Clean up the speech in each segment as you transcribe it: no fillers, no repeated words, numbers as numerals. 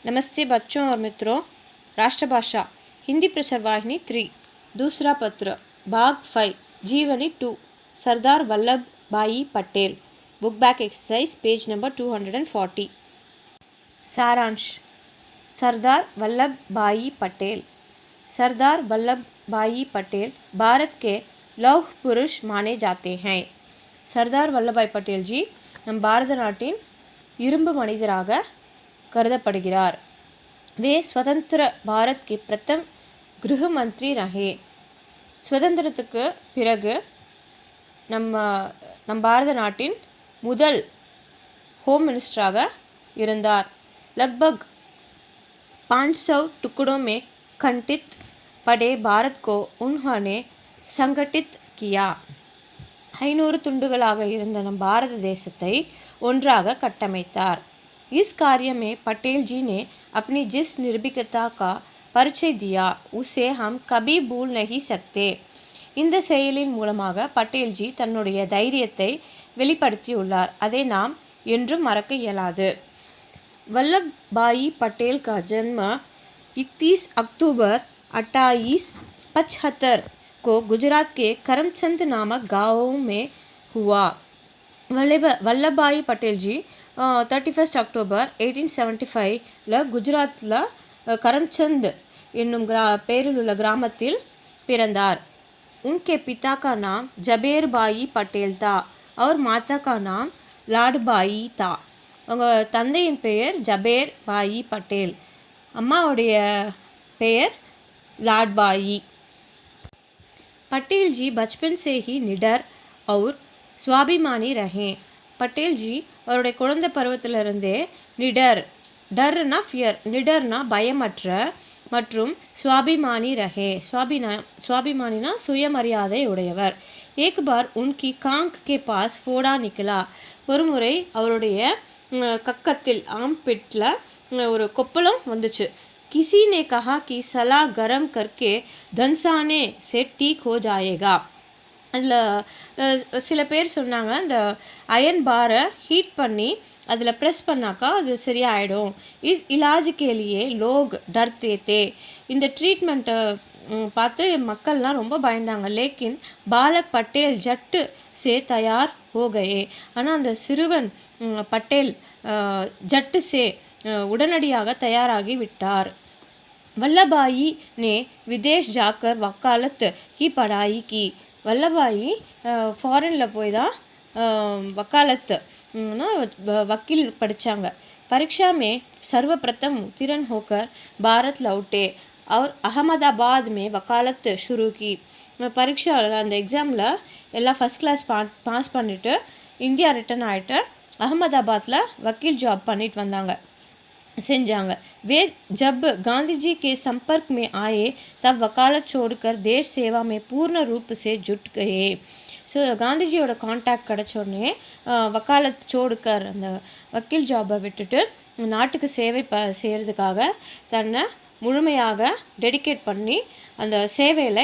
नमस्ते बच्चों और मित्रों। राष्ट्रभाषा हिंदी प्रचार वाहिनी 3 दूसरा पत्र भाग 5 जीवनी 2 सरदार वल्लभ भाई Patel book back exercise page number 240। सारांश। सरदार वल्लभ भाई पटेल। सरदार वल्लभ भाई पटेल भारत के लौह पुरुष माने जाते हैं। सरदार वल्लभ भाई पटेल जी நம் பாரத நாட்டின் இரும்பு மனிதராக கருதப்படுகிறார்। वे स्वतंत्र भारत के प्रथम गृह मंत्री रहे। சுதந்திரத்துக்கு பிறகு நம் பாரத நாட்டின் முதல் होम मिनिस्टराக இருந்தார்। लगभग 500 टुकड़ों में खंडित पड़े भारत को उन्होंने संगठित किया। 500 துண்டுகளாக இருந்த நம் பாரத தேசத்தை ஒன்றாக கட்டமைத்தார்। इस कार्य में पटेल जी ने अपनी जिस निर्भीकता का परिचय दिया उसे हम कभी भूल नहीं सकते। இந்த செயலின் மூலமாக பட்டேல் ஜி தன்னுடைய தைரியத்தை வெளிப்படுத்தியுள்ளார், அதை நாம் என்றும் மறக்க இயலாது। वल्लभ भाई पटेल का जन्म 31 अक्टूबर 1875 को गुजरात के करमचंद नामक गाँव में हुआ। वल्लभ भाई पटेल जी 31 अक्टूबर 1875 गुजराத்தில் करमचंद என்னும் பேரில் உள்ள கிராமத்தில் பிறந்தார்। उनके पिता का नाम जबेर भाई पटेल था और माता का नाम लाडबाई था। அவங்க தந்தையின் பெயர் ஜபேர் பாயி பட்டேல், அம்மாவுடைய பெயர் लाडबाई। पटेल जी बचपन से ही निडर और स्वाभिमानी रहे। पटेल जी அவருடைய குழந்தை பருவத்திலிருந்தே டர்னா ஃபியர், நிடர்னா பயமற்ற மற்றும் स्वाभिमानी रहे। स्वाभिमानीனா சுயமரியாதை உடையவர்। एक बार उनकी कांख के पास फोड़ा निकला। ஒரு முறை அவருடைய கக்கத்தில் ஆம்பிட்டில் ஒரு கொப்பளம் வந்துச்சு। किसी ने कहा कि सला गरम करके धंसाने से ठीक हो जाएगा। அதில் சில பேர் சொன்னாங்க, அந்த அயன் பாரை ஹீட் பண்ணி அதில் ப்ரெஸ் பண்ணாக்கா அது சரியாயிடும்। இஸ் இலாஜ் के लिए लोग डरते थे। இந்த ட்ரீட்மெண்ட்டை பார்த்து மக்கள்லாம் ரொம்ப பயந்தாங்க। लेकिन बालक पटेल झट से तैयार हो गए। ஆனால் அந்த சிறுவன் பட்டேல் झट से உடனடியாக தயாராகி விட்டார்। वल्लभ भाई ने विदेश जाकर वकालत की पढ़ाई की। वल्लभाई ஃபாரினில் போய் தான் वकालतना वकील படித்தாங்க। परीक्षा में सर्वप्रथम उत्तीर्ण होकर भारत लौटे और अहमदाबाद में वकालत शुरू की। परीक्षा அந்த எக்ஸாமில் எல்லாம் ஃபஸ்ட் கிளாஸ் பாஸ் பண்ணிவிட்டு இந்தியா ரிட்டர்ன் ஆகிட்டு அகமதாபாத்தில் वकील जॉब பண்ணிட்டு வந்தாங்க செஞ்சாங்க। वे जब गांधी जी के संपर्क में आए तब वकालत छोड़कर देश सेवा में पूर्ण रूप से जुट गए। ஸோ காந்திஜியோட கான்டாக்ட் கிடச்ச உடனே வக்காலத் சோடுக்கர் அந்த வக்கீல் ஜாபை விட்டுட்டு நாட்டுக்கு சேவை செய்கிறதுக்காக தன்னை முழுமையாக டெடிகேட் பண்ணி அந்த சேவையில்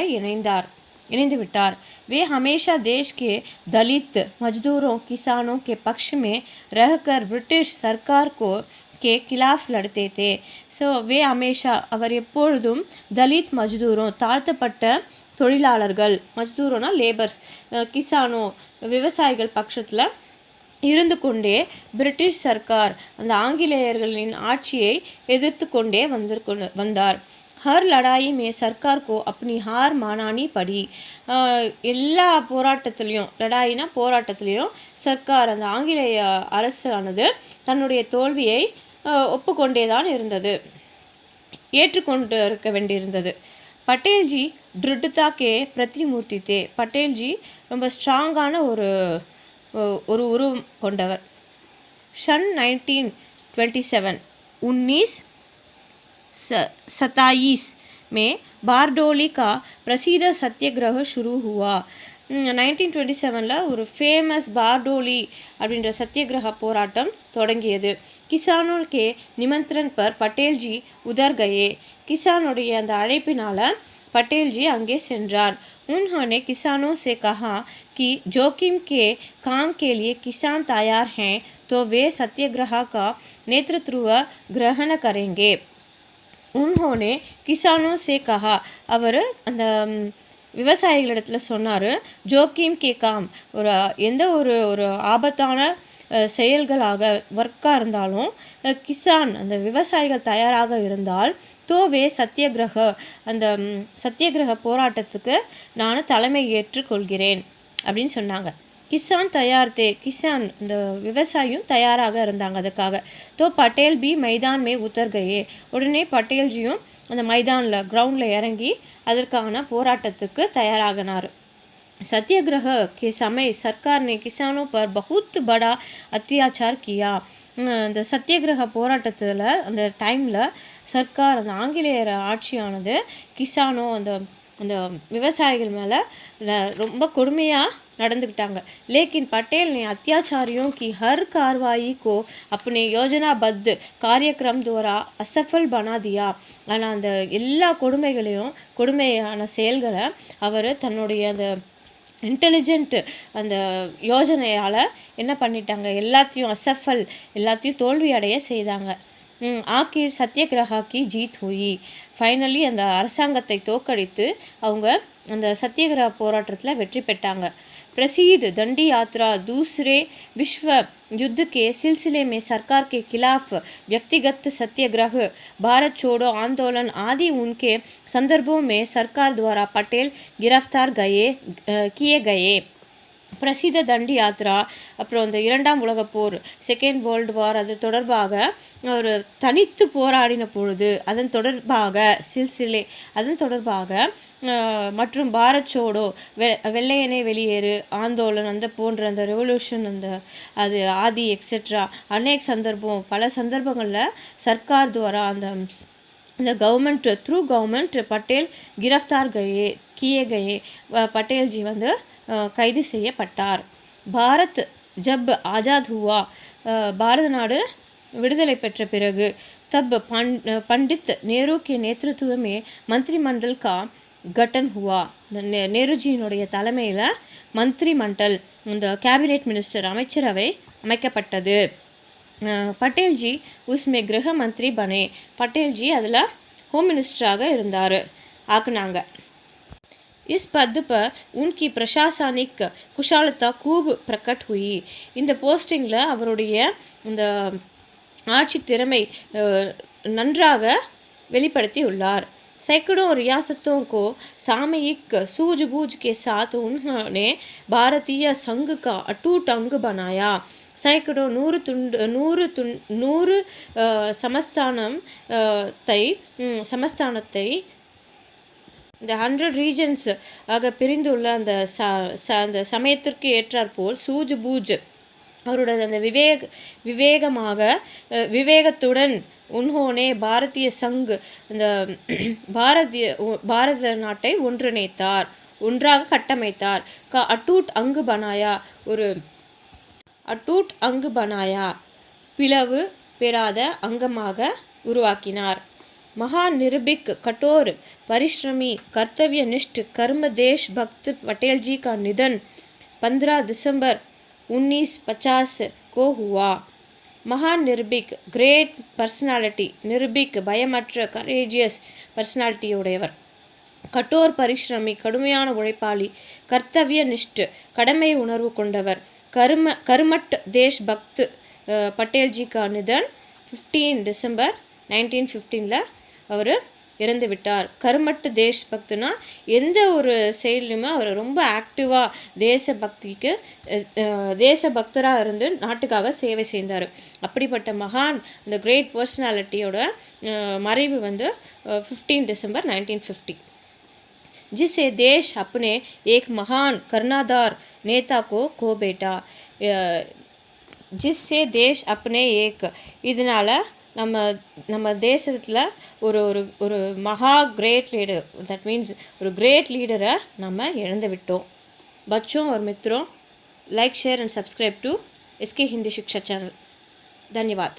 इணைந்து विटार। वे हमेशा देश के दलित मजदूरों किसानों के पक्ष में रहकर ब्रिटिश सरकार के खिलाफ लड़ते थे। ஸோ வே हमेशा அவர் எப்பொழுதும் தலித் மஜ்தூரும் தாழ்த்தப்பட்ட தொழிலாளர்கள், மஜ்தூரோனா லேபர்ஸ், கிசானோ விவசாயிகள் பட்சத்தில் இருந்து கொண்டே பிரிட்டிஷ் சர்க்கார் அந்த ஆங்கிலேயர்களின் ஆட்சியை எதிர்த்து கொண்டே வந்தார்। हर लड़ाई में सरकार को अपनी हार मानानी पड़ी। எல்லா போராட்டத்திலையும், லடாயினா போராட்டத்திலையும் சர்க்கார் அந்த ஆங்கிலேய அரசானது தன்னுடைய தோல்வியை ஒப்புக்கொண்டே தான் இருந்தது, ஏற்றுக்கொண்டு இருக்க வேண்டியிருந்தது। पटेल जी दृढ़ता के प्रतिमूर्ति थे। पटेल जी ரொம்ப ஸ்ட்ராங்கான ஒரு உருவம் கொண்டவர்। सन 1927 में बारडोली का प्रसिद्ध सत्याग्रह शुरू हुआ। 1927 ஒரு ஃபேமஸ் बारडोली அப்படின்ற சத்தியகிரக போராட்டம் தொடங்கியது। किसानों के निमंत्रण पर पटेल जी उधर गए। கிசானுடைய அந்த அழைப்பினால் पटेल जी आगे सेंद्रार। उन्होंने किसानों से कहा कि जोखिम के काम के लिए किसान तैयार हैं तो वे सत्याग्रह का नेतृत्व ग्रहण करेंगे। उन्होंने किसानों से कहा, அவர் அந்த விவசாயிகளிடத்தில் சொன்னார், ஜோக்கிம் கே காம், ஒரு எந்த ஒரு ஒரு ஆபத்தான செயல்களாக ஒர்க்காக இருந்தாலும் கிசான் அந்த விவசாயிகள் தயாராக இருந்தால் தோவே சத்தியகிரக அந்த சத்தியகிரக போராட்டத்துக்கு நான் தலைமை ஏற்றுக்கொள்கிறேன் அப்படின்னு சொன்னாங்க. கிசான் தயார் தே, கிசான் இந்த விவசாயியும் தயாராக இருந்தாங்க அதுக்காக. தோ பட்டேல் பி மைதான் மே உத்தர் கயே, உடனே பட்டேல்ஜியும் அந்த மைதானில் கிரவுண்டில் இறங்கி அதற்கான போராட்டத்துக்கு தயாராகினார். सत्याग्रह के समय सरकार ने किसानों पर बहुत बड़ा अत्याचार किया. அந்த சத்தியகிரக போராட்டத்தில் அந்த டைமில் சர்க்கார் அந்த ஆங்கிலேயர் ஆட்சியானது கிசானோ அந்த அந்த விவசாயிகள் மேலே ரொம்ப கொடுமையாக நடந்துக்கிட்டாங்க. लेकिन पटेल ने अत्याचारियों की हर कार्रवाई को अपने योजनाबद्ध कार्यक्रम द्वारा असफल बना दिया. ஆனால் அந்த எல்லா கொடுமையான செயல்களை அவர் தன்னுடைய அந்த இன்டெலிஜென்ட் அந்த யோஜனையால் என்ன பண்ணிட்டாங்க, எல்லாத்தையும் அசஃபல், எல்லாத்தையும் தோல்வி அடைய செய்தாங்க. ஆக்கிர் சத்தியகிரகா கி ஜீத் ஹுயி, ஃபைனலி அந்த அரசாங்கத்தை தோற்கடித்து அவங்க அந்த சத்தியகிரக போராட்டத்தில் வெற்றி பெற்றாங்க. प्रसिद्ध दंडी यात्रा, दूसरे विश्व युद्ध के सिलसिले में सरकार के खिलाफ व्यक्तिगत सत्याग्रह, भारत छोड़ो आंदोलन आदि उनके संदर्भों में सरकार द्वारा पटेल गिरफ्तार किए गए. பிரசித்த தண்டி யாத்ரா, அப்புறம் இந்த 2ஆம் உலகப் போர், செகண்ட் வேர்ல்டு வார், அது தொடர்பாக ஒரு தனித்து போராடின பொழுது அதன் தொடர்பாக சில்சிலே, அதன் தொடர்பாக மற்றும் பாரத் சோடோ, வெள்ளையனே வெளியேறு ஆந்தோலன், அந்த போன்ற அந்த ரெவல்யூஷன், அந்த அது ஆதி எக்ஸெட்ரா அநேக சந்தர்ப்பம், பல சந்தர்ப்பங்களில் சர்க்கார் துவாரா அந்த கவர்மெண்ட் த்ரூ கவர்மெண்ட் பட்டேல் गिरफ्तार किए गए, पटेल जी வந்து கைது செய்யப்பட்டார். பாரத் ஜப் ஆஜாத் ஹுவா, பாரத நாடு விடுதலை பெற்ற பிறகு தப் पंडित नेहरू के नेतृत्व में मंत्रिमंडल का गठन हुआ. நேருஜியினுடைய தலைமையில் மந்திரி மண்டல், இந்த கேபினெட் மினிஸ்டர் அமைச்சரவை அமைக்கப்பட்டது. पटेल जी उसमें गृह मंत्री बने. पटेल जी அதில் होम मिनिस्टराக இருந்தார், ஆக்குனாங்க. इस पद पर उनकी प्रशासनिक कुशलता खूब प्रकट हुई. இந்த போஸ்டிங்கில் அவருடைய இந்த ஆட்சி திறமை நன்றாக வெளிப்படுத்தி உள்ளார். सैकड़ों रियासतों को सामयिक सूझबूझ के साथ उन्होंने भारतीय संघ का अटूट अंग बनाया. सैकड़ों நூறு சமஸ்தானத்தை இந்த 100 ரீஜன்ஸ் ஆக பிரிந்துள்ள அந்த அந்த சமயத்திற்கு ஏற்றாற்போல் சூஜ்பூஜ் அவரோட அந்த விவேகத்துடன் உன்ஹோனே பாரதிய சங், இந்த பாரத நாட்டை ஒன்றிணைத்தார், ஒன்றாக கட்டமைத்தார். அட்டூட் அங்கு பனாயா, ஒரு அட்டூட் அங்கு பனாயா, பிளவு பெறாத அங்கமாக உருவாக்கினார். महान निर्भीक, कठोर परिश्रमी, कर्तव्यनिष्ठ, कर्म देश भक्त पटेल जी का निधन 15 दिसंबर 1950 को हुआ. महान निर्भीक, ग्रेट पर्सनालिटी, निर्भीक பயமற்ற, கரேஜியஸ் பர்சனாலிட்டி உடையவர். கட்டோர் பரிஷ்ரமி, கடுமையான உழைப்பாளி. கர்த்தவிய நிஷ்ட், கடமை உணர்வு கொண்டவர். கர்மட் தேஷ் பக்த் பட்டேல் ஜி கா நிதன் 15 டிசம்பர் 1915 அவர் இறந்து விட்டார். கர்மட் தேஷ் பக்துனா எந்த ஒரு செயல்லையுமே அவர் ரொம்ப ஆக்டிவாக தேசபக்தராக இருந்து நாட்டுக்காக சேவை செய்தார். அப்படிப்பட்ட மகான் இந்த கிரேட் பர்சனாலிட்டியோட மறைவு வந்து 15 டிசம்பர் 1950. जिसे देश अपने एक महान कर्णाधार नेता को खो बैठा. जिससे देश अपने एक, இதனால் நம்ம தேசத்தில் ஒரு ஒரு ஒரு மகா கிரேட் லீடர், தட் மீன்ஸ் ஒரு கிரேட் லீடரை நம்ம இழந்து விட்டோம். बच्चों और मित्रों, like share and subscribe to SK Hindi शिक्षा चैनल. धन्यवाद.